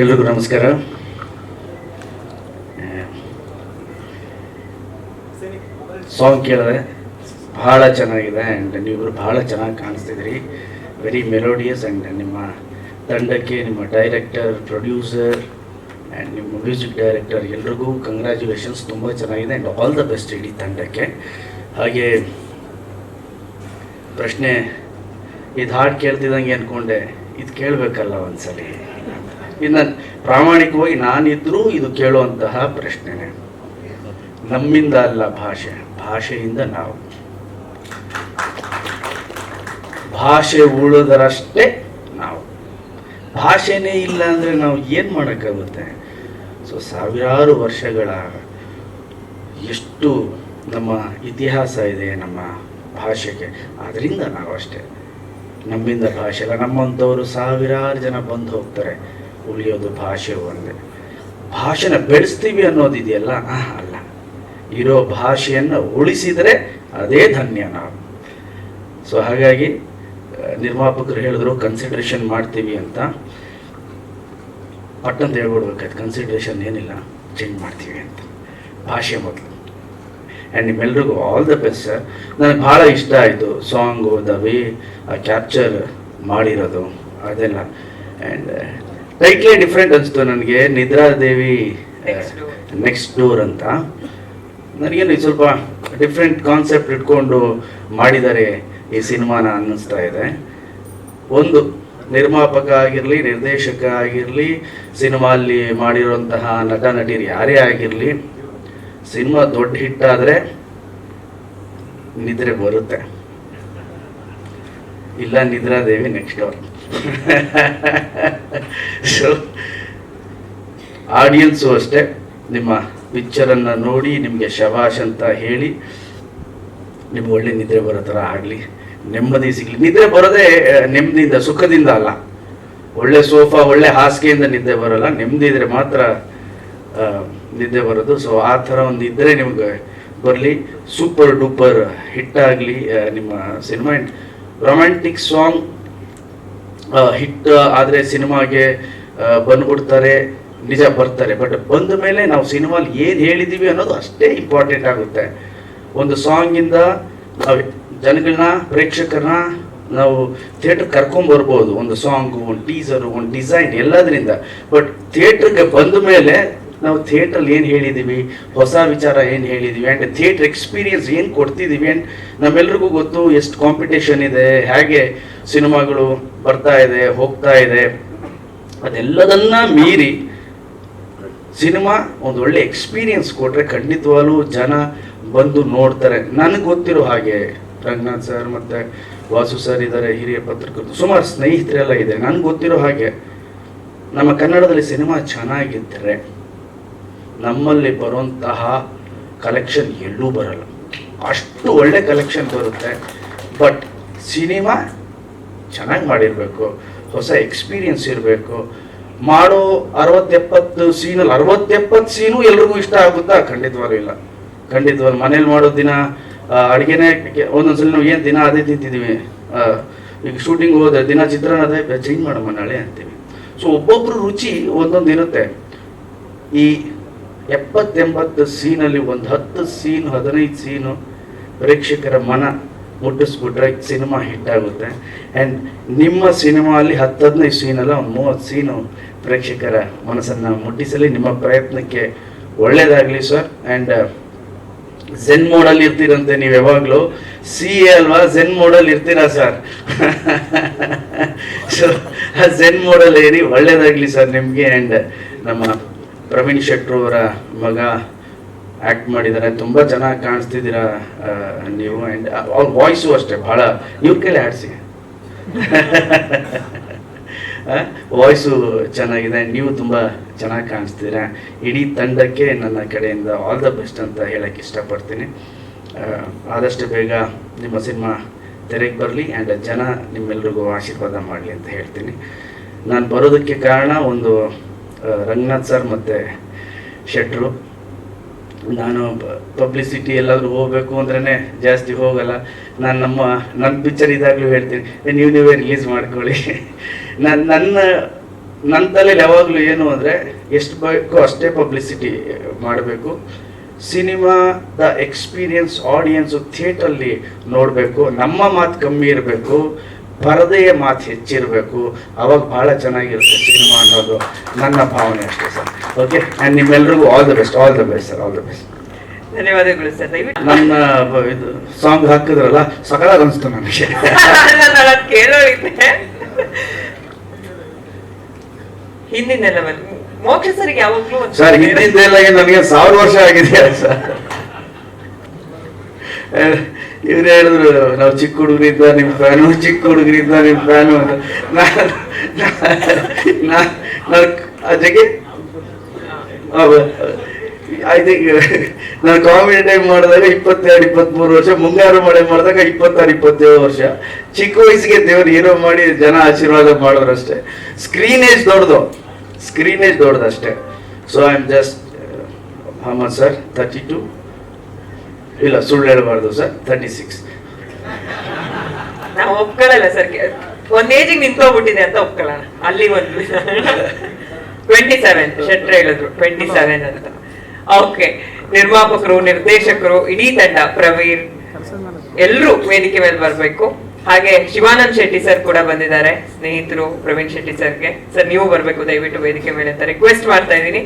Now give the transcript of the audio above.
ಎಲ್ರಿಗೂ ನಮಸ್ಕಾರ. ಸಾಂಗ್ ಕೇಳಿದ್ರೆ ಭಾಳ ಚೆನ್ನಾಗಿದೆ ಆ್ಯಂಡ್ ನೀವಿಬ್ಬರು ಭಾಳ ಚೆನ್ನಾಗಿ ಕಾಣಿಸ್ತಿದ್ರಿ. ವೆರಿ ಮೆಲೋಡಿಯಸ್ ಆ್ಯಂಡ್ ನಿಮ್ಮ ತಂಡಕ್ಕೆ, ನಿಮ್ಮ ಡೈರೆಕ್ಟರ್, ಪ್ರೊಡ್ಯೂಸರ್ ಆ್ಯಂಡ್ ನಿಮ್ಮ ಮ್ಯೂಸಿಕ್ ಡೈರೆಕ್ಟರ್ ಎಲ್ರಿಗೂ ಕಂಗ್ರ್ಯಾಚುಲೇಷನ್ಸ್. ತುಂಬ ಚೆನ್ನಾಗಿದೆ ಆ್ಯಂಡ್ ಆಲ್ ದ ಬೆಸ್ಟ್ ಇಡೀ ತಂಡಕ್ಕೆ. ಹಾಗೆ ಪ್ರಶ್ನೆ, ಇದು ಹಾಡು ಕೇಳ್ತಿದ್ದಂಗೆ ಅಂದ್ಕೊಂಡೆ ಇದು ಕೇಳಬೇಕಲ್ಲ ಒಂದ್ಸಲಿ. ಇನ್ನು ಪ್ರಾಮಾಣಿಕವಾಗಿ ನಾನಿದ್ರೂ ಇದು ಕೇಳುವಂತಹ ಪ್ರಶ್ನೆನೇ. ನಮ್ಮಿಂದ ಅಲ್ಲ ಭಾಷೆ, ಭಾಷೆಯಿಂದ ನಾವು. ಭಾಷೆ ಉಳಿದರಷ್ಟೇ ನಾವು. ಭಾಷೆನೇ ಇಲ್ಲ ಅಂದರೆ ನಾವು ಏನು ಮಾಡೋಕ್ಕಾಗುತ್ತೆ? ಸೊ ಸಾವಿರಾರು ವರ್ಷಗಳ ಎಷ್ಟು ನಮ್ಮ ಇತಿಹಾಸ ಇದೆ ನಮ್ಮ ಭಾಷೆಗೆ, ಅದರಿಂದ ನಾವು ಅಷ್ಟೇ. ನಮ್ಮಿಂದ ಭಾಷೆ ಅಲ್ಲ. ನಮ್ಮಂಥವರು ಸಾವಿರಾರು ಜನ ಬಂದು ಹೋಗ್ತಾರೆ, ಉಳಿಯೋದು ಭಾಷೆ ಒಂದೇ. ಭಾಷೆನ ಬೆಳೆಸ್ತೀವಿ ಅನ್ನೋದಿದೆಯಲ್ಲ, ಅಲ್ಲ. ಇರೋ ಭಾಷೆಯನ್ನು ಉಳಿಸಿದರೆ ಅದೇ ಧನ್ಯ ನಾವು. ಸೊ ಹಾಗಾಗಿ ನಿರ್ಮಾಪಕರು ಹೇಳಿದ್ರು ಕನ್ಸಿಡ್ರೇಷನ್ ಮಾಡ್ತೀವಿ ಅಂತ. ಪಟ್ಟಂತ ಹೇಳ್ಬಿಡ್ಬೇಕಾಯ್ತು, ಕನ್ಸಿಡ್ರೇಷನ್ ಏನಿಲ್ಲ, ಚೇಂಜ್ ಮಾಡ್ತೀವಿ ಅಂತ. ಭಾಷೆ ಮೊದಲು. ಆ್ಯಂಡ್ ನಿಮ್ಮೆಲ್ರಿಗೂ ಆಲ್ ದ ಬೆಸ್ಟ್ ಸರ್. ನನಗೆ ಭಾಳ ಇಷ್ಟ ಆಯಿತು ಸಾಂಗು, ದ ವೇ ಕ್ಯಾಪ್ಚರ್ ಮಾಡಿರೋದು ಅದೆಲ್ಲ. ಆ್ಯಂಡ್ ಟೈಟ್ಲೇ ಡಿಫ್ರೆಂಟ್ ಅನಿಸ್ತು ನನಗೆ, ನಿದ್ರಾದೇವಿ ನೆಕ್ಸ್ಟ್ ಡೋರ್ ಅಂತ. ನನಗೇನು ಸ್ವಲ್ಪ ಡಿಫ್ರೆಂಟ್ ಕಾನ್ಸೆಪ್ಟ್ ಇಟ್ಕೊಂಡು ಮಾಡಿದ್ದಾರೆ ಈ ಸಿನಿಮಾನ ಅನ್ನಿಸ್ತಾ ಇದೆ. ಒಂದು ನಿರ್ಮಾಪಕ ಆಗಿರಲಿ, ನಿರ್ದೇಶಕ ಆಗಿರಲಿ, ಸಿನಿಮಾಲ್ಲಿ ಮಾಡಿರುವಂತಹ ನಟ ನಟಿಯರು ಯಾರೇ ಆಗಿರಲಿ, ಸಿನಿಮಾ ದೊಡ್ಡ ಹಿಟ್ಟಾದರೆ ನಿದ್ರೆ ಬರುತ್ತೆ. ಇಲ್ಲ ನಿದ್ರಾದೇವಿ ನೆಕ್ಸ್ಟ್ ಡೋರ್. ಸೊ ಆಡಿಯನ್ಸು ಅಷ್ಟೇ, ನಿಮ್ಮ ಪಿಕ್ಚರನ್ನು ನೋಡಿ ನಿಮಗೆ ಶಬಾಷ್ ಅಂತ ಹೇಳಿ ನಿಮ್ಗೆ ಒಳ್ಳೆ ನಿದ್ರೆ ಬರೋ ಥರ ಆಗಲಿ, ನೆಮ್ಮದಿ ಸಿಗಲಿ. ನಿದ್ರೆ ಬರೋದೇ ನೆಮ್ಮದಿಯಿಂದ, ಸುಖದಿಂದ ಅಲ್ಲ. ಒಳ್ಳೆ ಸೋಫಾ, ಒಳ್ಳೆ ಹಾಸಿಗೆಯಿಂದ ನಿದ್ದೆ ಬರೋಲ್ಲ, ನೆಮ್ಮದಿ ಇದ್ರೆ ಮಾತ್ರ ನಿದ್ದೆ ಬರೋದು. ಸೊ ಆ ಥರ ಒಂದು ಇದ್ದರೆ ನಿಮ್ಗೆ ಬರಲಿ, ಸೂಪರ್ ಡೂಪರ್ ಹಿಟ್ಟಾಗಲಿ ನಿಮ್ಮ ಸಿನಿಮಾ. ರೊಮ್ಯಾಂಟಿಕ್ ಸಾಂಗ್ ಹಿಟ್ ಆದರೆ ಸಿನಿಮಾಗೆ ಬಂದ್ಬಿಡ್ತಾರೆ, ನಿಜ ಬರ್ತಾರೆ. ಬಟ್ ಬಂದ ಮೇಲೆ ನಾವು ಸಿನಿಮಾಲಿ ಏನು ಹೇಳಿದ್ದೀವಿ ಅನ್ನೋದು ಅಷ್ಟೇ ಇಂಪಾರ್ಟೆಂಟ್ ಆಗುತ್ತೆ. ಒಂದು ಸಾಂಗಿಂದ ನಾವು ಜನಗಳನ್ನ, ಪ್ರೇಕ್ಷಕರನ್ನ ನಾವು ಥಿಯೇಟ್ರ್ ಕರ್ಕೊಂಬರ್ಬೋದು. ಒಂದು ಸಾಂಗು, ಒಂದು ಟೀಸರು, ಒಂದು ಡಿಸೈನ್, ಎಲ್ಲದರಿಂದ. ಬಟ್ ಥಿಯೇಟ್ರಿಗೆ ಬಂದ ಮೇಲೆ ನಾವು ಥಿಯೇಟ್ರಲ್ಲಿ ಏನು ಹೇಳಿದ್ದೀವಿ, ಹೊಸ ವಿಚಾರ ಏನು ಹೇಳಿದ್ದೀವಿ, ಆ್ಯಂಡ್ ಥಿಯೇಟ್ರ್ ಎಕ್ಸ್ಪೀರಿಯನ್ಸ್ ಏನು ಕೊಡ್ತಿದ್ದೀವಿ. ಆ್ಯಂಡ್ ನಮ್ಮೆಲ್ರಿಗೂ ಗೊತ್ತು ಎಷ್ಟು ಕಾಂಪಿಟೇಷನ್ ಇದೆ, ಹೇಗೆ ಸಿನಿಮಾಗಳು ಬರ್ತಾ ಇದೆ, ಹೋಗ್ತಾ ಇದೆ. ಅದೆಲ್ಲದನ್ನ ಮೀರಿ ಸಿನಿಮಾ ಒಂದು ಒಳ್ಳೆ ಎಕ್ಸ್ಪೀರಿಯನ್ಸ್ ಕೊಟ್ಟರೆ ಖಂಡಿತವಾಗ್ಲೂ ಜನ ಬಂದು ನೋಡ್ತಾರೆ. ನನಗೆ ಗೊತ್ತಿರೋ ಹಾಗೆ ರಂಗನಾಥ್ ಸರ್ ಮತ್ತು ವಾಸು ಸರ್ ಇದ್ದಾರೆ, ಹಿರಿಯ ಪತ್ರಕರ್ತರು, ಸುಮಾರು ಸ್ನೇಹಿತರೆಲ್ಲ ಇದೆ. ನನಗೆ ಗೊತ್ತಿರೋ ಹಾಗೆ ನಮ್ಮ ಕನ್ನಡದಲ್ಲಿ ಸಿನಿಮಾ ಚೆನ್ನಾಗಿದ್ದರೆ ನಮ್ಮಲ್ಲಿ ಬರುವಂತಹ ಕಲೆಕ್ಷನ್ ಎಲ್ಲೂ ಬರಲ್ಲ. ಅಷ್ಟು ಒಳ್ಳೆ ಕಲೆಕ್ಷನ್ ಬರುತ್ತೆ. ಬಟ್ ಸಿನಿಮಾ ಚೆನ್ನಾಗಿ ಮಾಡಿರಬೇಕು, ಹೊಸ ಎಕ್ಸ್ಪೀರಿಯನ್ಸ್ ಇರಬೇಕು. ಮಾಡೋ 60-70 ಸೀನಲ್ಲಿ 60-70 ಸೀನು ಎಲ್ರಿಗೂ ಇಷ್ಟ ಆಗುತ್ತಾ? ಖಂಡಿತವಾಗ್ಲೂ ಇಲ್ಲ. ಖಂಡಿತವಾಗ್ಲೂ ಮನೇಲಿ ಮಾಡೋ ದಿನ ಅಡುಗೆನೇ ಒಂದೊಂದ್ಸಲ ನಾವು ಏನು ದಿನ ಅದೇ ತಿಂತಿದ್ದೀವಿ. ಈಗ ಶೂಟಿಂಗ್ ಹೋದ್ರೆ ದಿನ ಚಿತ್ರಾನ್ನ ಅದೇ, ಚೇಂಜ್ ಮಾಡಮ್ಮ ನಾಳೆ ಅಂತೀವಿ. ಸೊ ಒಬ್ಬೊಬ್ರು ರುಚಿ ಒಂದೊಂದು ಇರುತ್ತೆ. ಈ 70-80 ಸೀನಲ್ಲಿ ಒಂದು 10 ಸೀನು, 15 ಸೀನು ಪ್ರೇಕ್ಷಕರ ಮನ ಮುಟ್ಟಿಸ್ಬಿಟ್ರೆ ಸಿನಿಮಾ ಹಿಟ್ಟಾಗುತ್ತೆ. ಆ್ಯಂಡ್ ನಿಮ್ಮ ಸಿನಿಮಾಲಿ 10-15 ಸೀನಲ್ಲ, ಒಂದು 30 ಸೀನು ಪ್ರೇಕ್ಷಕರ ಮನಸ್ಸನ್ನು ಮುಟ್ಟಿಸಲಿ. ನಿಮ್ಮ ಪ್ರಯತ್ನಕ್ಕೆ ಒಳ್ಳೇದಾಗಲಿ ಸರ್. ಆ್ಯಂಡ್ ಝೆನ್ ಮೋಡಲ್ಲಿ ಇರ್ತೀರಂತೆ ನೀವು ಯಾವಾಗಲೂ. CA ಅಲ್ವಾ, ಝೆನ್ ಮೋಡಲ್ಲಿ ಇರ್ತೀರಾ ಸರ್? ಸೊ ಝೆನ್ ಮೋಡಲ್ಲಿ ಏರಿ, ಒಳ್ಳೇದಾಗಲಿ ಸರ್ ನಿಮಗೆ. ಆ್ಯಂಡ್ ನಮ್ಮ ಪ್ರವೀಣ್ ಶೆಟ್ರು ಅವರ ಮಗ ಆ್ಯಕ್ಟ್ ಮಾಡಿದ್ದಾರೆ, ತುಂಬ ಚೆನ್ನಾಗಿ ಕಾಣಿಸ್ತಿದ್ದೀರಾ ನೀವು. ಆ್ಯಂಡ್ ಅವ್ರ ವಾಯ್ಸು ಅಷ್ಟೇ ಭಾಳ, ಇವ್ರ ಕೈಲಿ ಆಡಿಸಿ. ವಾಯ್ಸು ಚೆನ್ನಾಗಿದೆ, ನೀವು ತುಂಬ ಚೆನ್ನಾಗಿ ಕಾಣಿಸ್ತೀರಾ. ಇಡೀ ತಂಡಕ್ಕೆ ನನ್ನ ಕಡೆಯಿಂದ ಆಲ್ ದ ಬೆಸ್ಟ್ ಅಂತ ಹೇಳಕ್ಕೆ ಇಷ್ಟಪಡ್ತೀನಿ. ಆದಷ್ಟು ಬೇಗ ನಿಮ್ಮ ಸಿನಿಮಾ ತೆರೆಗೆ ಬರಲಿ ಆ್ಯಂಡ್ ಜನ ನಿಮ್ಮೆಲ್ರಿಗೂ ಆಶೀರ್ವಾದ ಮಾಡಲಿ ಅಂತ ಹೇಳ್ತೀನಿ. ನಾನು ಬರೋದಕ್ಕೆ ಕಾರಣ ಒಂದು ರಂಗನಾಥ್ ಸರ್ ಮತ್ತು ಶೆಟ್ರು. ನಾನು ಪಬ್ಲಿಸಿಟಿ ಎಲ್ಲಾದರೂ ಹೋಗಬೇಕು ಅಂದ್ರೇ ಜಾಸ್ತಿ ಹೋಗಲ್ಲ. ನಾನು ನನ್ನ ಪಿಕ್ಚರ್ ಇದಾಗಲೂ ಹೇಳ್ತೀನಿ, ನೀವೇ ರಿಲೀಸ್ ಮಾಡ್ಕೊಳ್ಳಿ. ನನ್ನ ನನ್ನ ತಲೆಯಲ್ಲಿ ಯಾವಾಗಲೂ ಏನು ಅಂದರೆ ಎಷ್ಟು ಬೇಕೋ ಅಷ್ಟೇ ಪಬ್ಲಿಸಿಟಿ ಮಾಡಬೇಕು. ಸಿನಿಮಾದ ಎಕ್ಸ್ಪೀರಿಯನ್ಸ್ ಆಡಿಯನ್ಸು ಥಿಯೇಟ್ರಲ್ಲಿ ನೋಡಬೇಕು. ನಮ್ಮ ಮಾತು ಕಮ್ಮಿ ಇರಬೇಕು, ಪರದೆಯ ಮಾತು ಹೆಚ್ಚಿರಬೇಕು. ಅವಾಗ ಭಾಳ ಚೆನ್ನಾಗಿರುತ್ತೆ ಸಿನಿಮಾ ಅನ್ನೋದು ನನ್ನ ಭಾವನೆ ಅಷ್ಟೇ ಸರ್. ಓಕೆ, ಆ್ಯಂಡ್ ನಿಮ್ಮೆಲ್ರಿಗೂ all the best, all the best sir, all the best. ಧನ್ಯವಾದಗಳು ಸರ್. ದಯವಿಟ್ಟು ನನ್ನ ಇದು ಸಾಂಗ್ ಹಾಕಿದ್ರಲ್ಲ ಸಕಲಾಗಿ ಅನಿಸ್ತು ನನಗೆ. ಕೇಳೋಳಿದ್ದೆ ಹಿಂದಿನ ಲೆವೆಲ್ ಮೋಕ್ಷ ಸರಿಗೆ ಯಾವಾಗ್ಲೂ ಸರ್ ಹಿಂದಿಂದೆಲ್ಲ ನನಗೆ 1000 ವರ್ಷ ಆಗಿದೆ ಸರ್. ಇವ್ರು ಹೇಳಿದ್ರು ನಾವು ಚಿಕ್ಕ ಹುಡುಗರಿದ್ದ ನಿಮ್ಮ ಫ್ಯಾನು, ಚಿಕ್ಕ ಹುಡುಗರಿದ್ದ ನಿಮ್ಮ ಫ್ಯಾನು ಅಂತ. ನಾನು ಅದಕ್ಕೆ ಐ ಥಿಂಕ್ ನಾನು ಕಾಮಿಡಿ ಟೈಮ್ ಮಾಡಿದಾಗ 22-23 ವರ್ಷ, ಮುಂಗಾರು ಮಳೆ ಮಾಡಿದಾಗ 26-27 ವರ್ಷ. ಚಿಕ್ಕ ವಯಸ್ಸಿಗೆ ದೇವ್ರು ಹೀರೋ ಮಾಡಿ ಜನ ಆಶೀರ್ವಾದ ಮಾಡೋರು ಅಷ್ಟೇ. ಸ್ಕ್ರೀನೇಜ್ ದೊಡ್ಡದು ಅಷ್ಟೇ. So I am just Mohammad sir 32, ಇಲ್ಲ ಸುಳ್ಳು ಹೇಳಬಾರ್ದು ಸರ್, 36. ನಾವು ಒಪ್ಕೊಳ್ಳಲ್ಲ ಸರ್, ಒಂದ್ ಏಜಿಗೆ ನಿಂತೋಗ್ಬಿಟ್ಟಿದೆ ಅಂತ ಒಪ್ಕೊಳ್ಳೋಣ. ಅಲ್ಲಿ ಒಂದು 27 ಶೆಟ್ರ್ ಹೇಳಿದ್ರು 27 ಅಂತ. ಓಕೆ, ನಿರ್ಮಾಪಕರು, ನಿರ್ದೇಶಕರು, ಇಡೀ ತಂಡ, ಪ್ರವೀಣ್ ಎಲ್ಲರೂ ವೇದಿಕೆ ಮೇಲೆ ಬರ್ಬೇಕು. ಹಾಗೆ ಶಿವಾನಂದ್ ಶೆಟ್ಟಿ ಸರ್ ಕೂಡ ಬಂದಿದ್ದಾರೆ, ಸ್ನೇಹಿತರು ಪ್ರವೀಣ್ ಶೆಟ್ಟಿ ಸರ್ಗೆ. ಸರ್ ನೀವು ಬರ್ಬೇಕು ದಯವಿಟ್ಟು ವೇದಿಕೆ ಮೇಲೆ ಅಂತ ರಿಕ್ವೆಸ್ಟ್ ಮಾಡ್ತಾ ಇದ್ದೀನಿ.